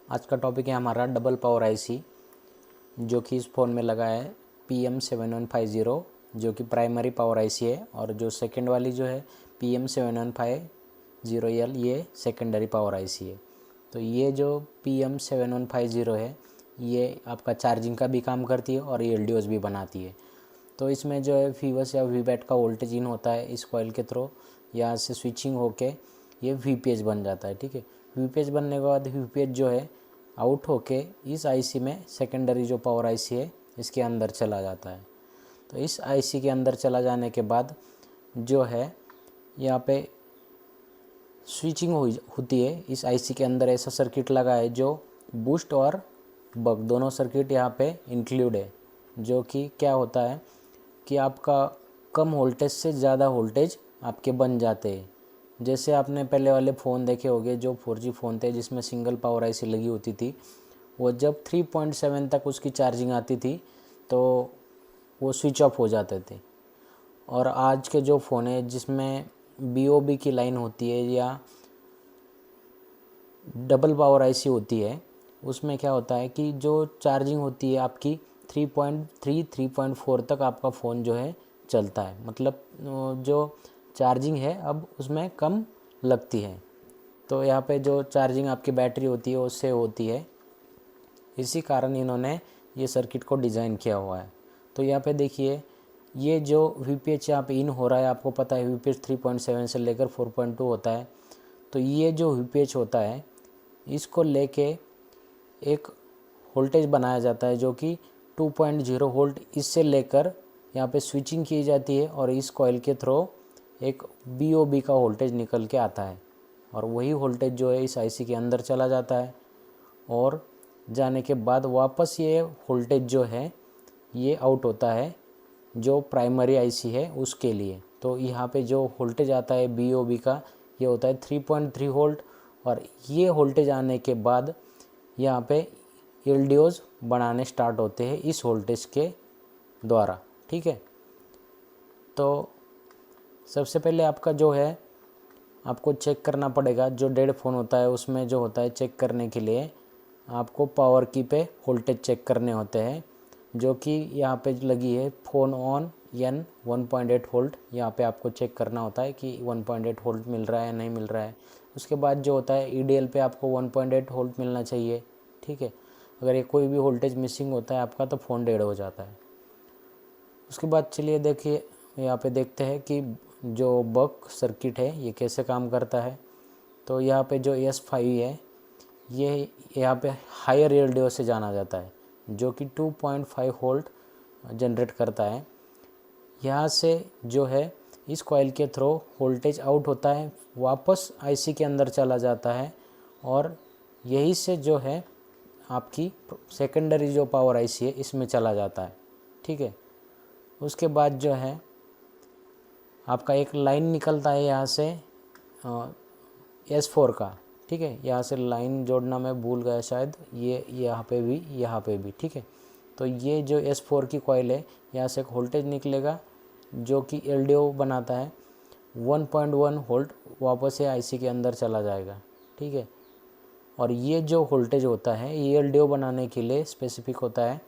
आज का टॉपिक है हमारा डबल पावर आईसी, जो कि इस फ़ोन में लगा है PM7150, जो कि प्राइमरी पावर आईसी है, और जो सेकंड वाली जो है PM7150L, ये सेकेंडरी पावर आईसी है। तो ये जो PM7150 है, ये आपका चार्जिंग का भी काम करती है और ये LDOs भी बनाती है। तो इसमें जो है फीवस या वीबैट का वोल्टेज इन होता है इस कॉइल के थ्रू, यहाँ से स्विचिंग होके ये VPH बन जाता है। ठीक है, VPH बनने के बाद VPH जो है आउट होके इस आईसी में सेकेंडरी जो पावर आईसी है इसके अंदर चला जाता है। तो इस आईसी के अंदर चला जाने के बाद जो है यहाँ पे स्विचिंग होती है। इस आईसी के अंदर ऐसा सर्किट लगा है जो बूस्ट और बक दोनों सर्किट यहाँ पे इंक्लूड है, जो कि क्या होता है कि आपका कम वोल्टेज से ज़्यादा वोल्टेज आपके बन जाते हैं। जैसे आपने पहले वाले फ़ोन देखे होंगे जो 4G फ़ोन थे जिसमें सिंगल पावर आईसी लगी होती थी, वो जब 3.7 तक उसकी चार्जिंग आती थी तो वो स्विच ऑफ हो जाते थे। और आज के जो फ़ोन है जिसमें BOB की लाइन होती है या डबल पावर आईसी होती है, उसमें क्या होता है कि जो चार्जिंग होती है आपकी 3.3 3.4 तक आपका फ़ोन जो है चलता है। मतलब जो चार्जिंग है अब उसमें कम लगती है। तो यहाँ पे जो चार्जिंग आपकी बैटरी होती है उससे होती है, इसी कारण इन्होंने ये सर्किट को डिज़ाइन किया हुआ है। तो यहाँ पे देखिए, ये जो VPH यहाँ पे इन हो रहा है, आपको पता है VPH 3.7 से लेकर 4.2 होता है। तो ये जो VPH होता है इसको लेके एक वोल्टेज बनाया जाता है जो कि 2.0 वोल्ट इससे लेकर यहाँ पे स्विचिंग की जाती है, और इस कॉइल के थ्रू एक BOB का वोल्टेज निकल के आता है, और वही वोल्टेज जो है इस आईसी के अंदर चला जाता है, और जाने के बाद वापस ये वोल्टेज जो है ये आउट होता है जो प्राइमरी आईसी है उसके लिए। तो यहाँ पे जो वोल्टेज आता है BOB का ये होता है 3.3 वोल्ट, और ये वोल्टेज आने के बाद यहाँ पे LDOs बनाने स्टार्ट होते हैं इस वोल्टेज के द्वारा। ठीक है, तो सबसे पहले आपका जो है आपको चेक करना पड़ेगा, जो डेड फ़ोन होता है उसमें जो होता है चेक करने के लिए आपको पावर की पे वोल्टेज चेक करने होते हैं, जो कि यहाँ पे लगी है फ़ोन ऑन N 1.8 वोल्ट। यहाँ पे आपको चेक करना होता है कि 1.8 वोल्ट मिल रहा है या नहीं मिल रहा है। उसके बाद जो होता है EDL पे आपको 1.8 वोल्ट मिलना चाहिए। ठीक है, अगर ये कोई भी वोल्टेज मिसिंग होता है आपका तो फ़ोन डेड हो जाता है। उसके बाद चलिए देखिए, यहाँ पे देखते हैं कि जो बक सर्किट है ये कैसे काम करता है। तो यहाँ पे जो S5 है ये यहाँ पे हायर LDO से जाना जाता है, जो कि 2.5 वोल्ट जनरेट करता है। यहाँ से जो है इस कॉइल के थ्रू वोल्टेज आउट होता है, वापस आईसी के अंदर चला जाता है, और यही से जो है आपकी सेकेंडरी जो पावर आईसी है इसमें चला जाता है। ठीक है, उसके बाद जो है आपका एक लाइन निकलता है यहाँ से S4 का। ठीक है, यहाँ से लाइन जोड़ना मैं भूल गया शायद, ये यहाँ पे भी यहाँ पे भी। ठीक है, तो ये जो S4 की कॉइल है यहाँ से एक वोल्टेज निकलेगा जो कि LDO बनाता है 1.1 वोल्ट, वापस से आईसी के अंदर चला जाएगा। ठीक है, और ये जो वोल्टेज होता है ये LDO बनाने के लिए स्पेसिफिक होता है,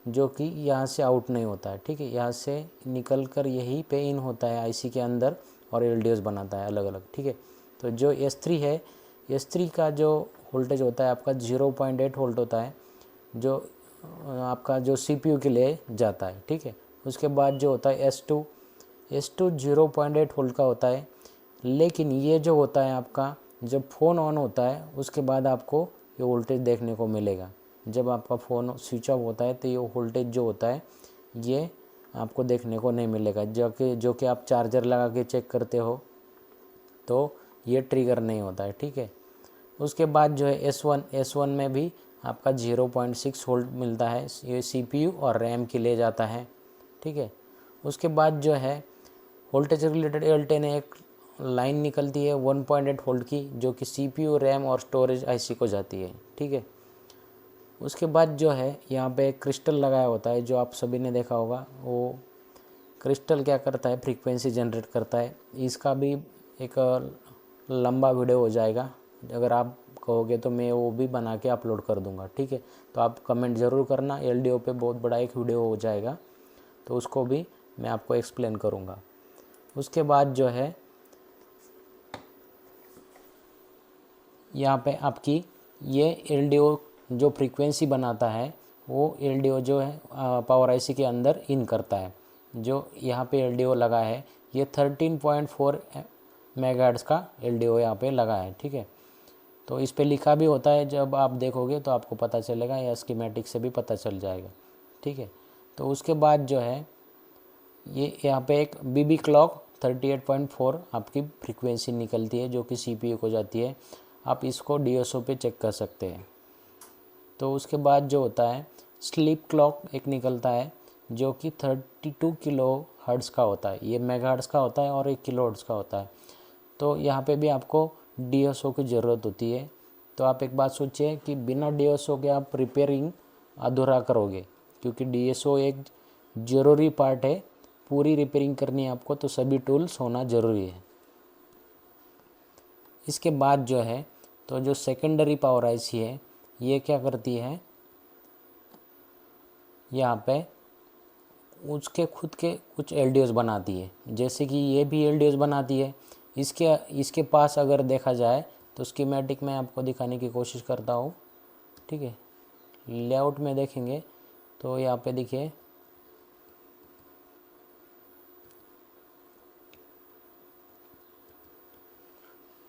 जो कि यहाँ से आउट नहीं होता है। ठीक है, यहाँ से निकल कर यही पे इन होता है आईसी के अंदर और LDOs बनाता है अलग अलग। ठीक है, तो जो S3 है, S3 का जो वोल्टेज होता है आपका 0.8 वोल्ट होता है, जो आपका जो CPU के लिए जाता है। ठीक है, उसके बाद जो होता है S2 0.8 वोल्ट का होता है, लेकिन ये जो होता है आपका जब फ़ोन ऑन होता है उसके बाद आपको ये वोल्टेज देखने को मिलेगा। जब आपका फ़ोन स्विच ऑफ होता है तो ये वोल्टेज जो होता है ये आपको देखने को नहीं मिलेगा, जो कि आप चार्जर लगा के चेक करते हो तो ये ट्रिगर नहीं होता है। ठीक है, उसके बाद जो है S1 में भी आपका 0.6 वोल्ट मिलता है, ये CPU और RAM के लिए जाता है। ठीक है, उसके बाद जो है वोल्टेज रिलेटेड L10 एक लाइन निकलती है 1.8 वोल्ट की, जो कि CPU, RAM और स्टोरेज आईसी को जाती है। ठीक है, उसके बाद जो है यहाँ पे क्रिस्टल लगाया होता है, जो आप सभी ने देखा होगा। वो क्रिस्टल क्या करता है, फ्रीक्वेंसी जनरेट करता है। इसका भी एक लंबा वीडियो हो जाएगा, अगर आप कहोगे तो मैं वो भी बना के अपलोड कर दूंगा, ठीक है। तो आप कमेंट ज़रूर करना, LDO पे बहुत बड़ा एक वीडियो हो जाएगा, तो उसको भी मैं आपको एक्सप्लेन करूँगा। उसके बाद जो है यहाँ पे आपकी ये LDO जो फ्रीक्वेंसी बनाता है वो LDO जो है पावर IC के अंदर इन करता है। जो यहाँ पे LDO लगा है ये 13.4 मेगाहर्ट्ज़ का LDO यहाँ पे लगा है, ठीक है। तो इस पे लिखा भी होता है, जब आप देखोगे तो आपको पता चलेगा, या स्कीमेटिक से भी पता चल जाएगा, ठीक है। तो उसके बाद जो है ये यहाँ पे एक BB क्लॉक 38.4 आपकी फ्रीक्वेंसी निकलती है जो कि CPU को जाती है। आप इसको DSO पे चेक कर सकते हैं। तो उसके बाद जो होता है स्लीप क्लॉक एक निकलता है जो कि 32 किलो हर्ट्ज़ का होता है। ये मेगाहर्ट्ज़ का होता है और 1 किलो हर्ट्ज़ का होता है। तो यहाँ पे भी आपको DSO की ज़रूरत होती है। तो आप एक बात सोचिए कि बिना DSO के आप रिपेयरिंग अधूरा करोगे, क्योंकि DSO एक ज़रूरी पार्ट है। पूरी रिपेयरिंग करनी है आपको तो सभी टूल्स होना ज़रूरी है। इसके बाद जो है तो जो सेकेंडरी पावर IC है ये क्या करती है, यहाँ पे उसके खुद के कुछ LDOs बनाती है, जैसे कि ये भी LDOs बनाती है। इसके पास अगर देखा जाए तो स्कीमेटिक में आपको दिखाने की कोशिश करता हूँ, ठीक है। लेआउट में देखेंगे तो यहाँ पे देखिए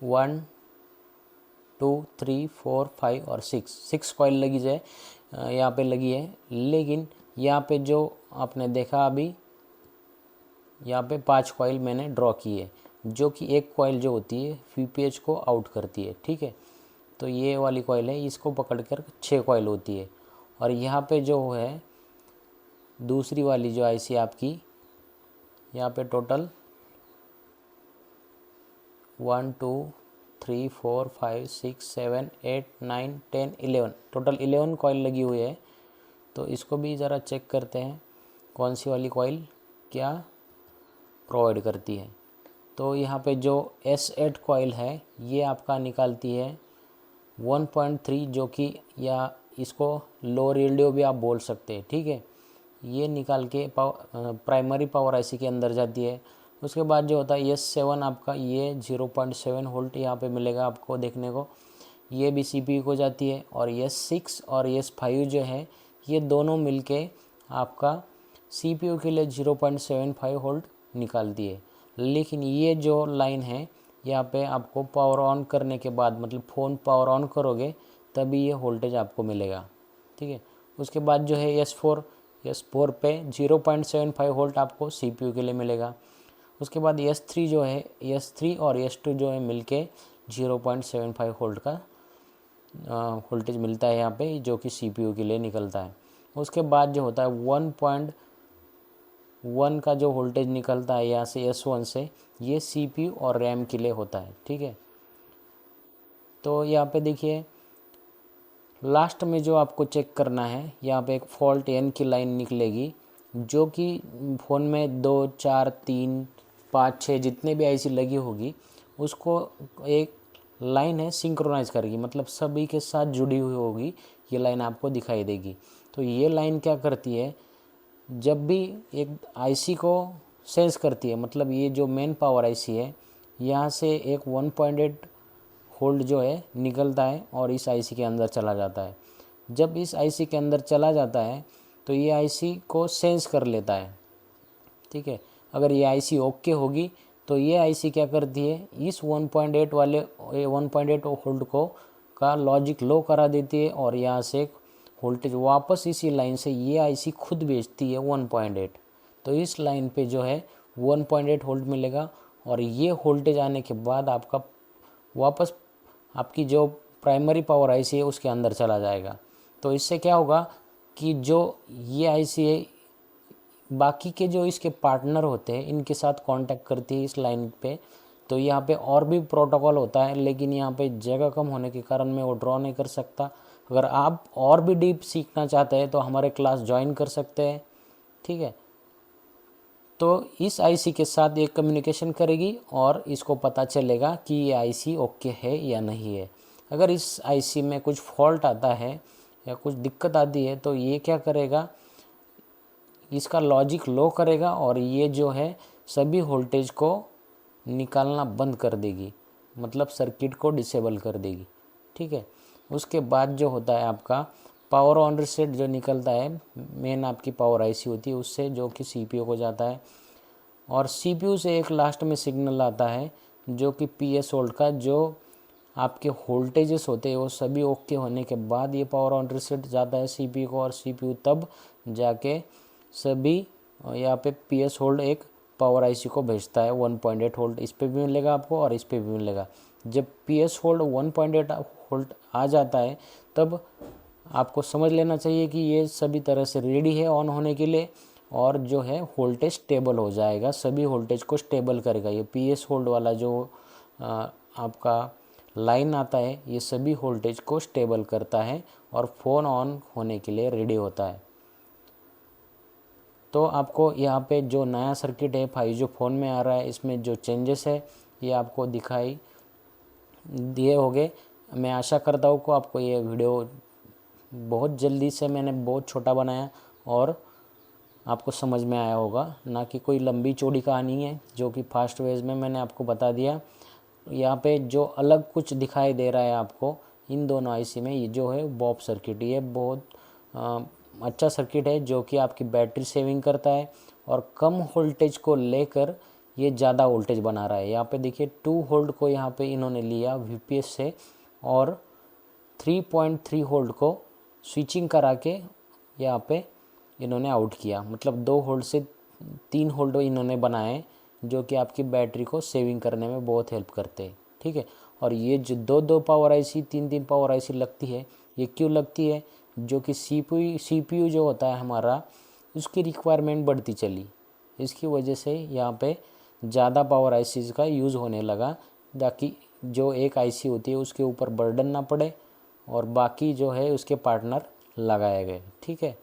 1 2 3 4 5 और 6 कॉइल लगी जाए यहाँ पे लगी है। लेकिन यहाँ पे जो आपने देखा अभी यहाँ पे 5 कॉइल मैंने ड्रॉ की है, जो कि एक कॉइल जो होती है VPH को आउट करती है, ठीक है। तो ये वाली कॉइल है, इसको पकड़कर 6 कॉइल होती है। और यहाँ पे जो है दूसरी वाली जो IC आपकी यहाँ पे टोटल 1 2 3 4 5 6 7 8 9 10 11 टोटल 11 कॉइल लगी हुई है। तो इसको भी ज़रा चेक करते हैं कौन सी वाली कॉइल क्या प्रोवाइड करती है। तो यहाँ पे जो S8 कॉइल है ये आपका निकालती है 1.3, जो कि या इसको लोअर LDO भी आप बोल सकते हैं, ठीक है। ये निकाल के प्राइमरी पावर IC के अंदर जाती है। उसके बाद जो होता है S7 आपका ये 0.7 वोल्ट यहाँ पे मिलेगा आपको देखने को, ये भी CPU को जाती है। और S6 और S5 जो है ये दोनों मिलके आपका CPU के लिए 0.75 वोल्ट निकालती है। लेकिन ये जो लाइन है यहाँ पे आपको पावर ऑन करने के बाद, मतलब फ़ोन पावर ऑन करोगे तभी ये वोल्टेज आपको मिलेगा, ठीक है। उसके बाद जो है S4 पे 0.75 वोल्ट आपको CPU के लिए मिलेगा। उसके बाद S3 जो है S3 और S2 जो है मिलके 0.75 वोल्ट का वोल्टेज मिलता है यहाँ पे, जो कि CPU के लिए निकलता है। उसके बाद जो होता है 1.1 का जो वोल्टेज निकलता है यहाँ से S1 से, ये CPU और RAM के लिए होता है, ठीक है। तो यहाँ पे देखिए लास्ट में जो आपको चेक करना है, यहाँ पे एक फॉल्ट N की लाइन निकलेगी, जो कि फ़ोन में 2 4 3 5 6 जितने भी IC लगी होगी उसको एक लाइन है सिंक्रोनाइज़ करेगी, मतलब सभी के साथ जुड़ी हुई होगी। ये लाइन आपको दिखाई देगी। तो ये लाइन क्या करती है, जब भी एक IC को सेंस करती है, मतलब ये जो मेन पावर IC है यहाँ से एक 1.8 वोल्ट जो है निकलता है और इस IC के अंदर चला जाता है। जब इस IC के अंदर चला जाता है तो ये IC को सेंस कर लेता है, ठीक है। अगर ये IC ओके होगी तो ये IC क्या करती है, इस 1.8 वाले 1.8 वोल्ट को का लॉजिक लो करा देती है और यहाँ से वोल्टेज वापस इसी लाइन से ये IC खुद भेजती है 1.8। तो इस लाइन पे जो है 1.8 वोल्ट मिलेगा और ये वोल्टेज आने के बाद आपका वापस आपकी जो प्राइमरी पावर IC है उसके अंदर चला जाएगा। तो इससे क्या होगा कि जो ये IC है बाकी के जो इसके पार्टनर होते हैं इनके साथ कांटेक्ट करती है इस लाइन पे। तो यहाँ पे और भी प्रोटोकॉल होता है, लेकिन यहाँ पे जगह कम होने के कारण मैं वो ड्रॉ नहीं कर सकता। अगर आप और भी डीप सीखना चाहते हैं तो हमारे क्लास ज्वाइन कर सकते हैं, ठीक है। तो इस IC के साथ ये कम्युनिकेशन करेगी और इसको पता चलेगा कि ये IC ओके है या नहीं है। अगर इस आईसी में कुछ फॉल्ट आता है या कुछ दिक्कत आती है तो ये क्या करेगा, इसका लॉजिक लो करेगा और ये जो है सभी वोल्टेज को निकालना बंद कर देगी, मतलब सर्किट को डिसेबल कर देगी। ठीक है, उसके बाद जो होता है आपका पावर ऑन रीसेट जो निकलता है, मेन आपकी पावर आईसी होती है उससे, जो कि सीपीयू को जाता है, और सीपीयू से एक लास्ट में सिग्नल आता है जो कि पीएस होल्ड का, जो आपके वोल्टेजेस होते हैं वो सभी ओके होने के बाद ये पावर ऑन रीसेट जाता है सीपीयू को, और सीपीयू तब जाके सभी यहाँ पे पीएस होल्ड एक पावर आईसी को भेजता है 1.8 वोल्ट, इस पे भी मिलेगा आपको और इस पे भी मिलेगा। जब पीएस होल्ड 1.8 वोल्ट आ जाता है तब आपको समझ लेना चाहिए कि ये सभी तरह से रेडी है ऑन होने के लिए, और जो है वोल्टेज स्टेबल हो जाएगा, सभी वोल्टेज को स्टेबल करेगा। ये पीएस होल्ड वाला जो आपका लाइन आता है ये सभी वोल्टेज को स्टेबल करता है और फ़ोन ऑन होने के लिए रेडी होता है। तो आपको यहाँ पे जो नया सर्किट है 5 जो फ़ोन में आ रहा है, इसमें जो चेंजेस है ये आपको दिखाई दिए होंगे। मैं आशा करता हूँ कि आपको ये वीडियो बहुत जल्दी से मैंने बहुत छोटा बनाया और आपको समझ में आया होगा, ना कि कोई लंबी चौड़ी कहानी है जो कि फास्ट वेज में मैंने आपको बता दिया। यहाँ पे जो अलग कुछ दिखाई दे रहा है आपको इन दोनों आईसी में, ये जो है बॉब सर्किट, ये बहुत अच्छा सर्किट है जो कि आपकी बैटरी सेविंग करता है और कम वोल्टेज को लेकर ये ज़्यादा वोल्टेज बना रहा है। यहाँ पे देखिए 2 वोल्ट को यहाँ पे इन्होंने लिया वीपीएस से और 3.3 वोल्ट को स्विचिंग करा के यहाँ पे इन्होंने आउट किया, मतलब 2 वोल्ट से 3 वोल्ट इन्होंने बनाए जो कि आपकी बैटरी को सेविंग करने में बहुत हेल्प करते हैं। ठीक है, और ये जो 2 पावर आईसी 3 पावर आईसी लगती है, ये क्यों लगती है, जो कि सीपीयू जो होता है हमारा उसकी रिक्वायरमेंट बढ़ती चली, इसकी वजह से यहाँ पे ज़्यादा पावर आईसीज़ का यूज़ होने लगा, ताकि जो एक आईसी होती है उसके ऊपर बर्डन ना पड़े और बाकी जो है उसके पार्टनर लगाए गए। ठीक है।